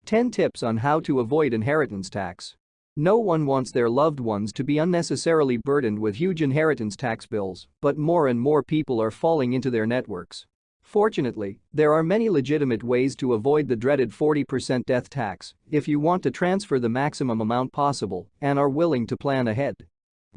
10 tips on how to avoid inheritance tax. No one wants their loved ones to be unnecessarily burdened with huge inheritance tax bills, but more and more people are falling into their networks. Fortunately, there are many legitimate ways to avoid the dreaded 40% death tax if you want to transfer the maximum amount possible and are willing to plan ahead.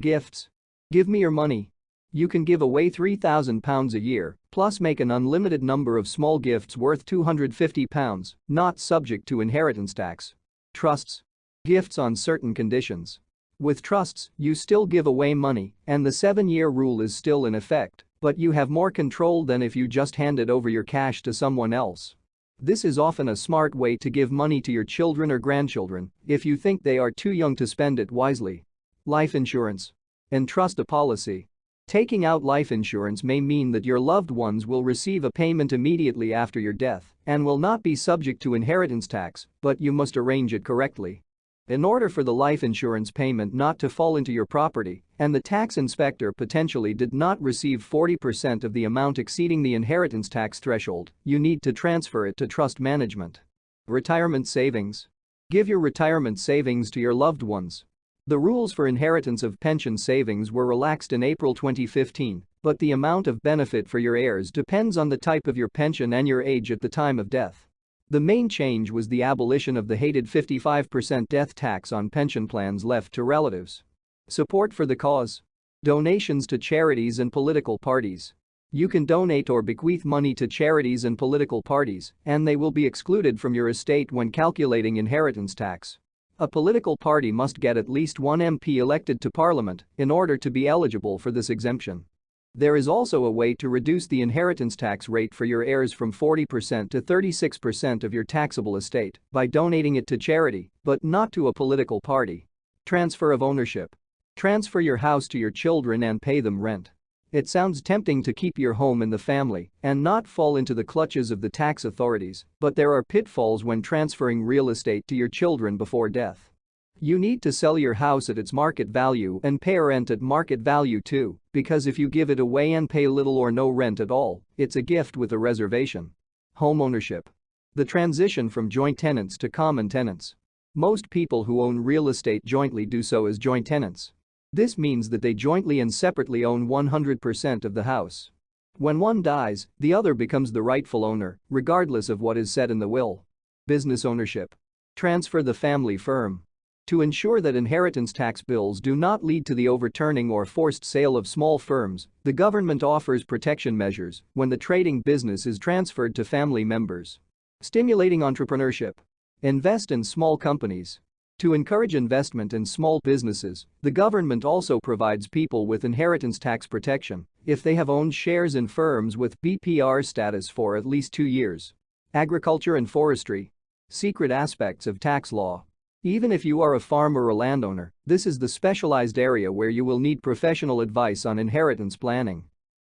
Gifts. Give me your money. You can give away £3,000 a year, plus make an unlimited number of small gifts worth £250, not subject to inheritance tax. Trusts. Gifts on certain conditions. With trusts, you still give away money, and the 7-year rule is still in effect, but you have more control than if you just handed over your cash to someone else. This is often a smart way to give money to your children or grandchildren if you think they are too young to spend it wisely. Life insurance. Entrust a policy. Taking out life insurance may mean that your loved ones will receive a payment immediately after your death and will not be subject to inheritance tax, but you must arrange it correctly. In order for the life insurance payment not to fall into your property and the tax inspector potentially did not receive 40% of the amount exceeding the inheritance tax threshold, you need to transfer it to trust management. Retirement savings. Give your retirement savings to your loved ones. The rules for inheritance of pension savings were relaxed in April 2015, but the amount of benefit for your heirs depends on the type of your pension and your age at the time of death. The main change was the abolition of the hated 55% death tax on pension plans left to relatives. Support for the cause. Donations to charities and political parties. You can donate or bequeath money to charities and political parties, and they will be excluded from your estate when calculating inheritance tax. A political party must get at least one MP elected to Parliament in order to be eligible for this exemption. There is also a way to reduce the inheritance tax rate for your heirs from 40% to 36% of your taxable estate by donating it to charity, but not to a political party. Transfer of ownership. Transfer your house to your children and pay them rent. It sounds tempting to keep your home in the family and not fall into the clutches of the tax authorities, but there are pitfalls when transferring real estate to your children before death. You need to sell your house at its market value and pay rent at market value too, because if you give it away and pay little or no rent at all, it's a gift with a reservation. Home ownership. The transition from joint tenants to common tenants. Most people who own real estate jointly do so as joint tenants. This means that they jointly and separately own 100% of the house. When one dies, the other becomes the rightful owner, regardless of what is said in the will. Business ownership. Transfer the family firm. To ensure that inheritance tax bills do not lead to the overturning or forced sale of small firms, the government offers protection measures when the trading business is transferred to family members. Stimulating entrepreneurship. Invest in small companies. To encourage investment in small businesses, the government also provides people with inheritance tax protection if they have owned shares in firms with BPR status for at least 2 years. Agriculture and forestry. Secret aspects of tax law. Even if you are a farmer or landowner, this is the specialized area where you will need professional advice on inheritance planning.